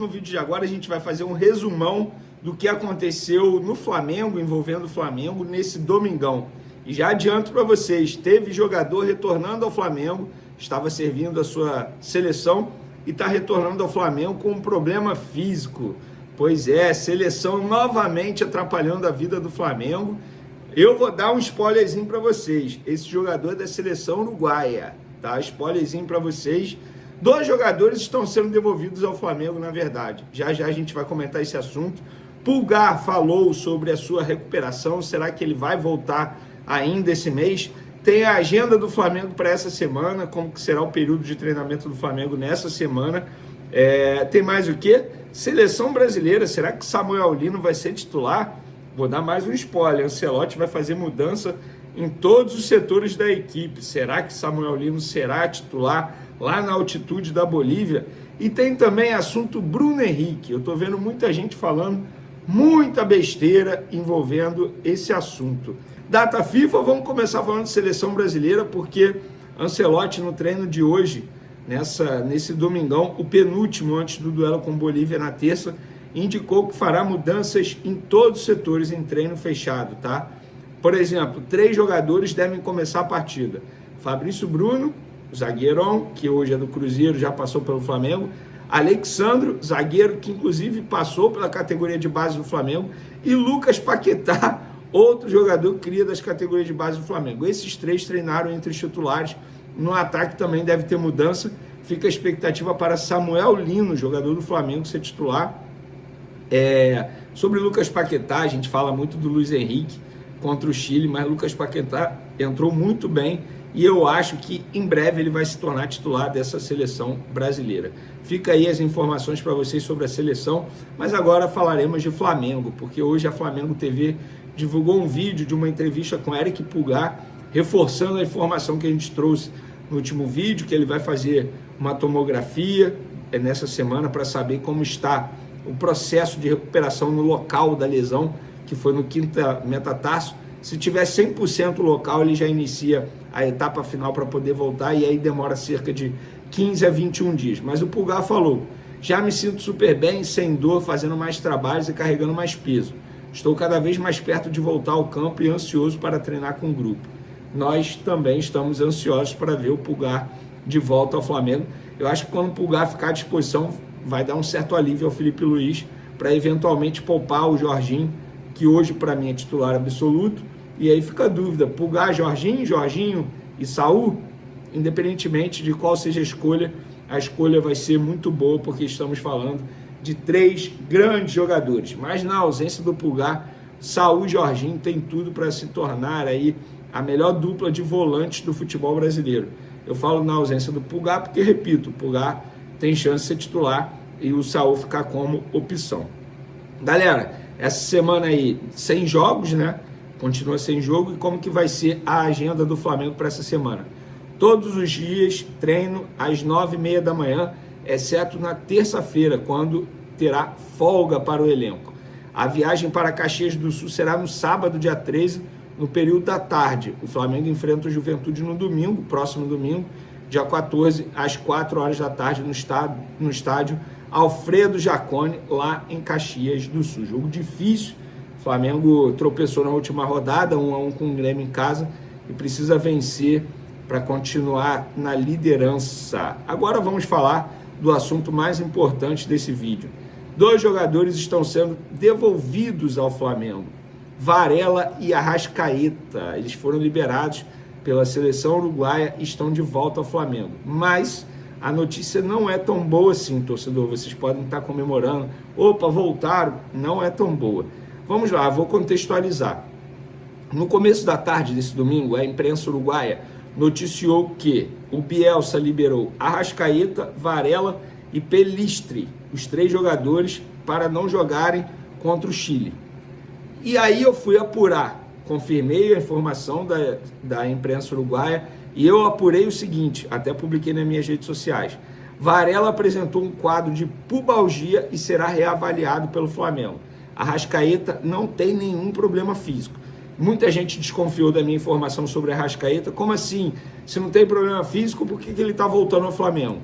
No vídeo de agora a gente vai fazer um resumão do que aconteceu no Flamengo, envolvendo o Flamengo, nesse domingão. E já adianto para vocês, teve jogador retornando ao Flamengo, estava servindo a sua seleção e está retornando ao Flamengo com um problema físico. Pois é, seleção novamente atrapalhando a vida do Flamengo. Eu vou dar um spoilerzinho para vocês. Esse jogador é da seleção uruguaia, tá? Spoilerzinho para vocês. 2 jogadores estão sendo devolvidos ao Flamengo, na verdade. Já já a gente vai comentar esse assunto. Pulgar falou sobre a sua recuperação. Será que ele vai voltar ainda esse mês? Tem a agenda do Flamengo para essa semana, como que será o período de treinamento do Flamengo nessa semana. Tem mais o quê? Seleção brasileira. Será que Samuel Lino vai ser titular? Vou dar mais um spoiler. Ancelotti vai fazer mudança em todos os setores da equipe. Será que Samuel Lino será titular lá na altitude da Bolívia? E tem também assunto Bruno Henrique. Eu estou vendo muita gente falando muita besteira envolvendo esse assunto. Data FIFA, vamos começar falando de seleção brasileira, porque Ancelotti no treino de hoje, nesse domingão, o penúltimo antes do duelo com Bolívia na terça, indicou que fará mudanças em todos os setores em treino fechado, tá? Por exemplo, 3 jogadores devem começar a partida. Fabrício Bruno, zagueirão, que hoje é do Cruzeiro, já passou pelo Flamengo. Alexandro, zagueiro, que inclusive passou pela categoria de base do Flamengo. E Lucas Paquetá, outro jogador que cria das categorias de base do Flamengo. Esses 3 treinaram entre os titulares. No ataque também deve ter mudança. Fica a expectativa para Samuel Lino, jogador do Flamengo, ser titular. Sobre Lucas Paquetá, a gente fala muito do Luiz Henrique contra o Chile, mas Lucas Paquetá entrou muito bem e eu acho que em breve ele vai se tornar titular dessa seleção brasileira. Fica aí as informações para vocês sobre a seleção, mas agora falaremos de Flamengo, porque hoje a Flamengo TV divulgou um vídeo de uma entrevista com Eric Pulgar, reforçando a informação que a gente trouxe no último vídeo, que ele vai fazer uma tomografia nessa semana para saber como está o processo de recuperação no local da lesão, que foi no quinto metatarso. Se tiver 100% local, ele já inicia a etapa final para poder voltar, e aí demora cerca de 15 a 21 dias. Mas o Pulgar falou: já me sinto super bem, sem dor, fazendo mais trabalhos e carregando mais peso. Estou cada vez mais perto de voltar ao campo e ansioso para treinar com o grupo. Nós também estamos ansiosos para ver o Pulgar de volta ao Flamengo. Eu acho que quando o Pulgar ficar à disposição, vai dar um certo alívio ao Felipe Luiz para eventualmente poupar o Jorginho, que hoje para mim é titular absoluto. E aí fica a dúvida: Pulgar, Jorginho e Saul? Independentemente de qual seja a escolha vai ser muito boa, porque estamos falando de 3 grandes jogadores. Mas na ausência do Pulgar, Saul e Jorginho tem tudo para se tornar aí a melhor dupla de volantes do futebol brasileiro. Eu falo na ausência do Pulgar porque, repito, o Pulgar tem chance de ser titular e o Saul ficar como opção. Galera, essa semana aí sem jogos, né? Continua sem jogo. E como que vai ser a agenda do Flamengo para essa semana? Todos os dias treino às 9h30 da manhã, exceto na terça-feira, quando terá folga para o elenco. A viagem para Caxias do Sul será no sábado, dia 13, no período da tarde. O Flamengo enfrenta o Juventude no domingo, próximo domingo, dia 14, às 4 horas da tarde, no estádio Alfredo Jaconi, lá em Caxias do Sul. Jogo difícil. O Flamengo tropeçou na última rodada, 1-1 com o Grêmio em casa, e precisa vencer para continuar na liderança. Agora vamos falar do assunto mais importante desse vídeo. 2 jogadores estão sendo devolvidos ao Flamengo: Varela e Arrascaeta. Eles foram liberados pela seleção uruguaia e estão de volta ao Flamengo. Mas a notícia não é tão boa assim, torcedor. Vocês podem estar comemorando: opa, voltaram. Não é tão boa. Vamos lá, vou contextualizar. No começo da tarde desse domingo, a imprensa uruguaia noticiou que o Bielsa liberou Arrascaeta, Varela e Pelistri, os 3 jogadores, para não jogarem contra o Chile. E aí eu fui apurar, confirmei a informação da imprensa uruguaia, e eu apurei o seguinte, até publiquei nas minhas redes sociais: Varela apresentou um quadro de pubalgia e será reavaliado pelo Flamengo. Arrascaeta não tem nenhum problema físico. Muita gente desconfiou da minha informação sobre Arrascaeta. Como assim? Se não tem problema físico, por que ele está voltando ao Flamengo?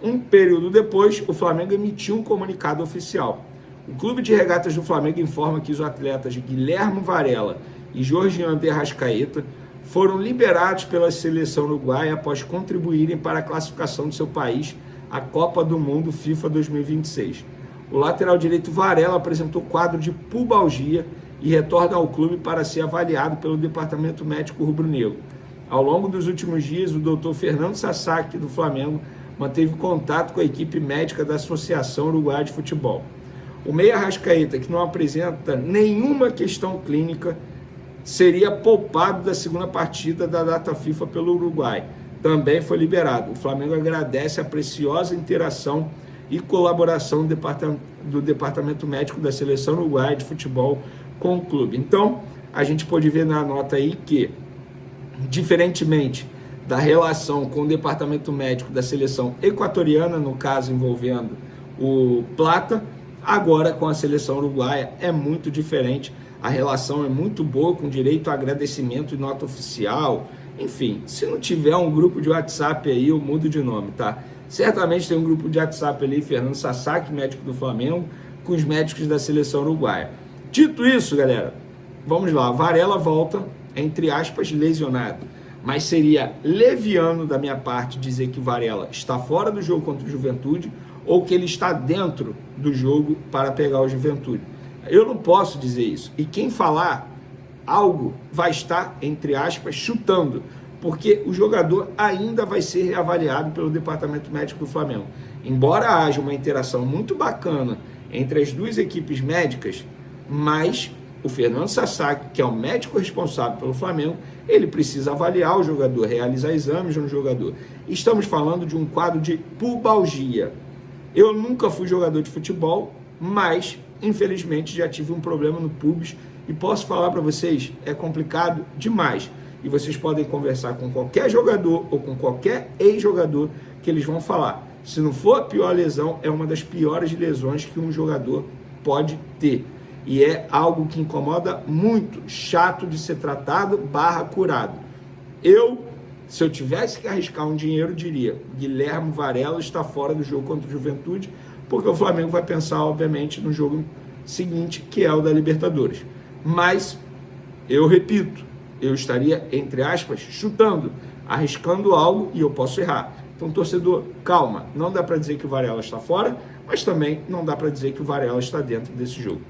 Um período depois, o Flamengo emitiu um comunicado oficial. O Clube de Regatas do Flamengo informa que os atletas Guilherme Varela e Georgian de Arrascaeta foram liberados pela seleção uruguaia após contribuírem para a classificação do seu país à Copa do Mundo FIFA 2026. O lateral direito Varela apresentou quadro de pubalgia e retorna ao clube para ser avaliado pelo departamento médico rubro-negro. Ao longo dos últimos dias, o doutor Fernando Sasaki, do Flamengo, manteve contato com a equipe médica da Associação Uruguaia de Futebol. O meia Arrascaeta, que não apresenta nenhuma questão clínica, seria poupado da segunda partida da data FIFA pelo Uruguai. Também foi liberado. O Flamengo agradece a preciosa interação e colaboração do Departamento Médico da Seleção Uruguaia de Futebol com o clube. Então, a gente pode ver na nota aí que, diferentemente da relação com o Departamento Médico da Seleção Equatoriana, no caso envolvendo o Plata, agora com a Seleção Uruguaia é muito diferente. A relação é muito boa, com direito a agradecimento e nota oficial. Enfim, se não tiver um grupo de WhatsApp aí, eu mudo de nome, tá? Certamente tem um grupo de WhatsApp ali, Fernando Sasaki, médico do Flamengo, com os médicos da Seleção Uruguaia. Dito isso, galera, vamos lá. Varela volta, entre aspas, lesionado. Mas seria leviano da minha parte dizer que Varela está fora do jogo contra o Juventude ou que ele está dentro do jogo para pegar o Juventude. Eu não posso dizer isso. E quem falar algo vai estar, entre aspas, chutando, porque o jogador ainda vai ser reavaliado pelo Departamento Médico do Flamengo. Embora haja uma interação muito bacana entre as duas equipes médicas, mas o Fernando Sasaki, que é o médico responsável pelo Flamengo, ele precisa avaliar o jogador, realizar exames no jogador. Estamos falando de um quadro de pubalgia. Eu nunca fui jogador de futebol, mas infelizmente já tive um problema no pubis e posso falar para vocês, é complicado demais. E vocês podem conversar com qualquer jogador ou com qualquer ex-jogador que eles vão falar. Se não for a pior lesão, é uma das piores lesões que um jogador pode ter. E é algo que incomoda muito, chato de ser tratado / curado. Se eu tivesse que arriscar um dinheiro, diria: Guilherme Varela está fora do jogo contra o Juventude, porque o Flamengo vai pensar, obviamente, no jogo seguinte, que é o da Libertadores. Mas, eu repito, eu estaria, entre aspas, chutando, arriscando algo e eu posso errar. Então, torcedor, calma. Não dá para dizer que o Varela está fora, mas também não dá para dizer que o Varela está dentro desse jogo.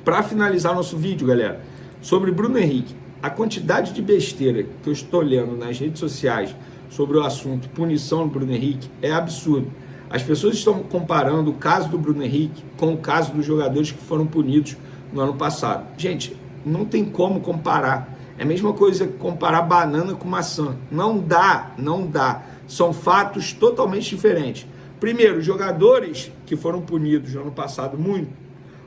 Para finalizar nosso vídeo, galera, sobre Bruno Henrique, a quantidade de besteira que eu estou lendo nas redes sociais sobre o assunto punição do Bruno Henrique é absurdo. As pessoas estão comparando o caso do Bruno Henrique com o caso dos jogadores que foram punidos no ano passado. Gente, não tem como comparar. É a mesma coisa que comparar banana com maçã. Não dá, não dá. São fatos totalmente diferentes. Primeiro, jogadores que foram punidos no ano passado,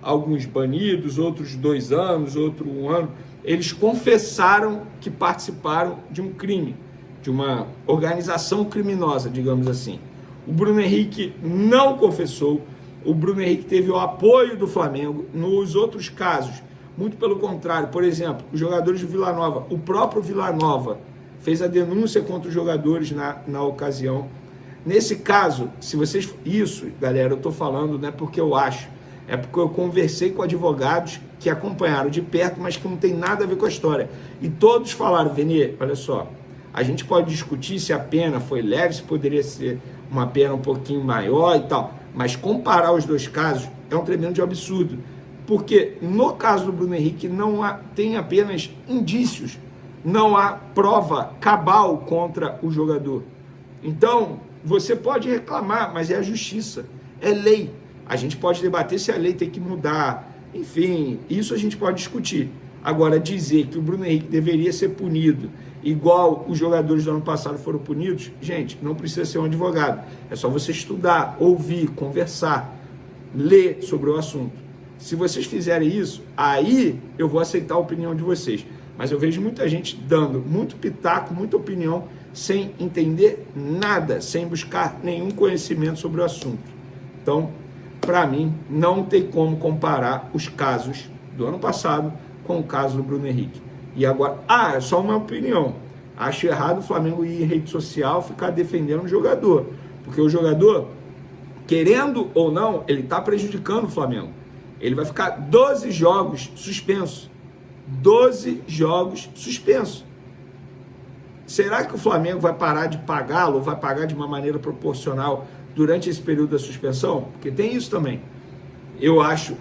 alguns banidos, outros 2 anos, outro 1 ano, eles confessaram que participaram de um crime, de uma organização criminosa, digamos assim. O Bruno Henrique não confessou, o Bruno Henrique teve o apoio do Flamengo. Nos outros casos, muito pelo contrário, por exemplo, os jogadores do Vila Nova, o próprio Vila Nova fez a denúncia contra os jogadores na ocasião. Nesse caso, se vocês... Isso, galera, eu estou falando não é porque eu acho, é porque eu conversei com advogados que acompanharam de perto, mas que não tem nada a ver com a história. E todos falaram: Vene, olha só, a gente pode discutir se a pena foi leve, se poderia ser uma pena um pouquinho maior e tal, mas comparar os dois casos é um tremendo absurdo. Porque no caso do Bruno Henrique tem apenas indícios, não há prova cabal contra o jogador. Então, você pode reclamar, mas é a justiça, é lei. A gente pode debater se a lei tem que mudar, enfim, isso a gente pode discutir. Agora, dizer que o Bruno Henrique deveria ser punido igual os jogadores do ano passado foram punidos, gente, não precisa ser um advogado. É só você estudar, ouvir, conversar, ler sobre o assunto. Se vocês fizerem isso, aí eu vou aceitar a opinião de vocês. Mas eu vejo muita gente dando muito pitaco, muita opinião, sem entender nada, sem buscar nenhum conhecimento sobre o assunto. Então, para mim, não tem como comparar os casos do ano passado com o caso do Bruno Henrique. E agora, é só uma opinião. Acho errado o Flamengo ir em rede social ficar defendendo o jogador. Porque o jogador, querendo ou não, ele está prejudicando o Flamengo. Ele vai ficar 12 jogos suspenso. 12 jogos suspenso. Será que o Flamengo vai parar de pagá-lo ou vai pagar de uma maneira proporcional durante esse período da suspensão? Porque tem isso também. Eu acho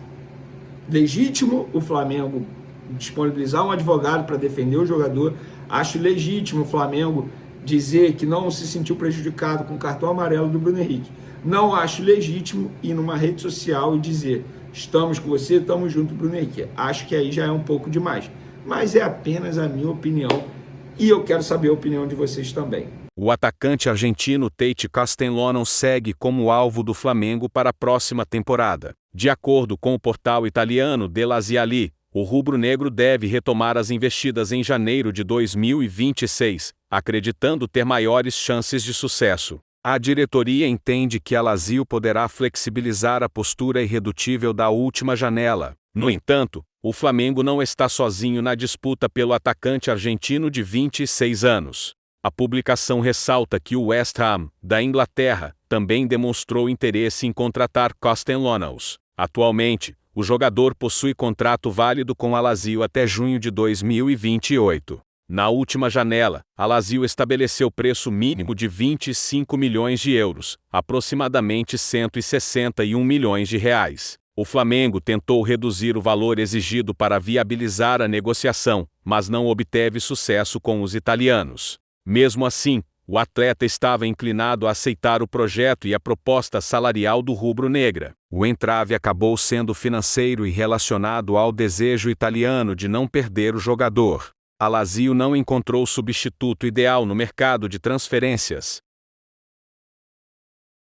legítimo o Flamengo disponibilizar um advogado para defender o jogador. Acho legítimo o Flamengo dizer que não se sentiu prejudicado com o cartão amarelo do Bruno Henrique. Não acho legítimo ir numa rede social e dizer: estamos com você, estamos junto, Bruno Henrique. Acho que aí já é um pouco demais. Mas é apenas a minha opinião e eu quero saber a opinião de vocês também. O atacante argentino Tate Castellano segue como alvo do Flamengo para a próxima temporada. De acordo com o portal italiano De Laziali, o rubro-negro deve retomar as investidas em janeiro de 2026, acreditando ter maiores chances de sucesso. A diretoria entende que a Lazio poderá flexibilizar a postura irredutível da última janela. No entanto, o Flamengo não está sozinho na disputa pelo atacante argentino de 26 anos. A publicação ressalta que o West Ham, da Inglaterra, também demonstrou interesse em contratar Castellanos. Atualmente, o jogador possui contrato válido com a Lazio até junho de 2028. Na última janela, a Lazio estabeleceu preço mínimo de 25 milhões de euros, aproximadamente 161 milhões de reais. O Flamengo tentou reduzir o valor exigido para viabilizar a negociação, mas não obteve sucesso com os italianos. Mesmo assim, o atleta estava inclinado a aceitar o projeto e a proposta salarial do rubro-negra. O entrave acabou sendo financeiro e relacionado ao desejo italiano de não perder o jogador. A Lazio não encontrou substituto ideal no mercado de transferências.